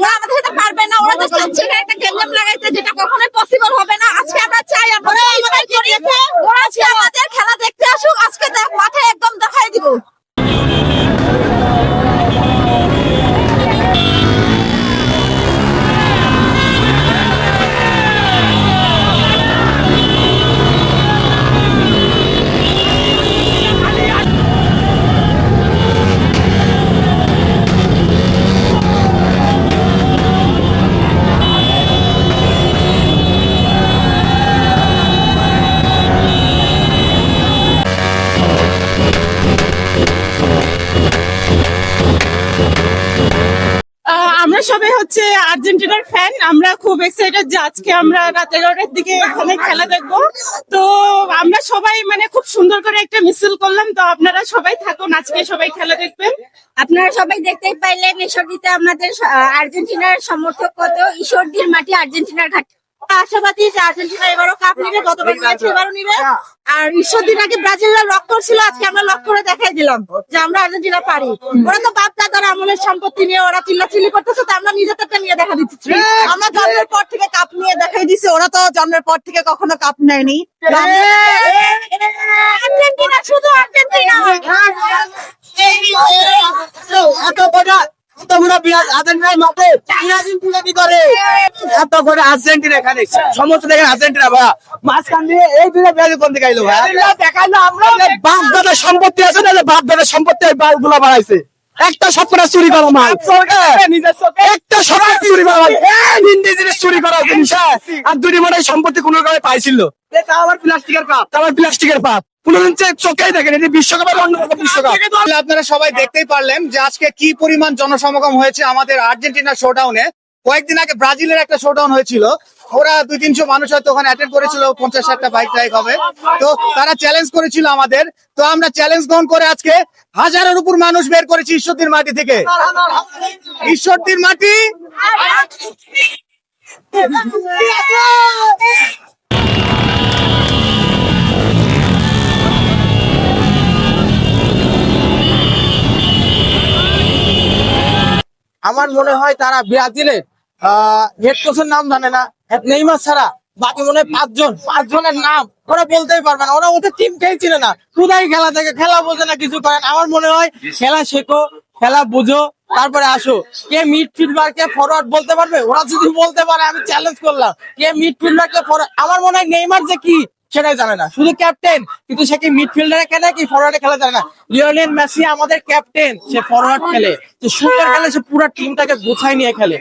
ওরা আমাদের সাথে পারবে না, ওরা জাস্ট চাচ্ছে একটা গেম লাগাইতে, যেটা কখনোই পসিবল হবে না। আজকে আমরা চাই ওরা আজকে আমাদের খেলা দেখতে আসুক, আজকে মাঠে একদম দেখাই দিব। আমরা সবাই হচ্ছে আর্জেন্টিনার ফ্যান। আমরা খুব এক্সাইটেড যে আজকে আমরা রাত 11টার দিকে এখানে খেলা দেখবো। তো আমরা সবাই মানে খুব সুন্দর করে একটা মিছিল করলাম। তো আপনারা সবাই থাকুন, আজকে সবাই খেলা দেখবেন। আপনারা সবাই দেখতেই পাইলেন ঈশ্বরদীতে আমাদের আর্জেন্টিনার সমর্থক কত। ঈশ্বরদীর মাটি আর্জেন্টিনার ঘাটে আশাবাদী যে আর্জেন্টিনা এবারও কাপ নিবে, গতবার নিয়েছে এবারও নিবে। আর ঈশ্বরদীর আগে ব্রাজিলরা লক করছিল, আজকে আমরা লক করে দেখাই দিলাম যে আমরা আর্জেন্টিনা পারি। ওরা তো বাপ দাদার আমলের সম্পত্তি নিয়ে ওরা চিল্লাচিল্লি করতেছে, তো আমরা নিজেদেরটা নিয়ে দেখা দিচ্ছি। আমরা জন্মের পর থেকে কাপ নিয়ে দেখাই দিছি, ওরা তো জন্মের পর থেকে কখনো কাপ নেয়নি। আর্জেন্টিনা শুধু আর্জেন্টিনা। সমস্ত দেখেন আর্জেন্টিনা ভাই মাঝখান দিয়ে এই ব্রাজিল কোন দিকে আইলো ভাই দেখাইলো। আমরা বাপ দাদার সম্পত্তি আছে না, বাপ দাদার সম্পত্তি বাল গুলা বাড়াইছে। একটা সবকটা চুরি করা মাল, একটা সবাই চুরি করা জিনিস চুরি করা জিনিস। আর দুটি মনে সম্পত্তি কোন কারণে পাইছিল, আবার প্লাস্টিকের পাপ, আবার প্লাস্টিকের পাপ। চোখেই দেখেন এটি বিশ্বকাপের অন্য বিশ্বকাপ। আপনারা সবাই দেখতেই পারলেন যে আজকে কি পরিমাণ জনসমাগম হয়েছে আমাদের আর্জেন্টিনা শোডাউনে। কয়েকদিন আগে ব্রাজিলের একটা শোডাউন হয়েছিল, ওরা 200-300 মানুষ হয়তো ওখানে অ্যাটেন্ড করেছিল, 50-60টা বাইক ট্রাইক হবে। তো তারা চ্যালেঞ্জ করেছিল আমাদের, তো আমরা চ্যালেঞ্জ গ্রহণ করে আজকে হাজারের উপর মানুষ বের করেছি ঈশ্বরদীর মাটি থেকে। ঈশ্বরদীর মাটি আমার মনে হয় তারা ব্রাজিলের হেড কোচের নাম জানে না, নেইমার ছাড়া বাকি মনে হয় পাঁচজনের নাম ওরা বলতেই পারবে না। ওরা ওদের টিম খেয়ে চিনে না, কোথায় খেলা থেকে খেলা বোঝে না, কিছু করেন। আমার মনে হয় খেলা শেখো, খেলা বুঝো, তারপরে আসো। কে মিডফিল্ডার কে ফরওয়ার্ড বলতে পারবে? ওরা যদি বলতে পারে আমি চ্যালেঞ্জ করলাম, কে মিডফিল্ডার কে ফরওয়ার্ড। আমার মনে হয় নেইমার যে কি সেটাই জানে না, শুধু ক্যাপ্টেন, কিন্তু সে কি মিডফিল্ডারে খেলে কি ফরওয়ার্ডে খেলা জানে না। লিওনেল মেসি আমাদের ক্যাপ্টেন, সে ফরওয়ার্ড খেলে, তো সুন্দর খেলে, সে পুরো টিমটাকে গোছায় নিয়ে খেলে।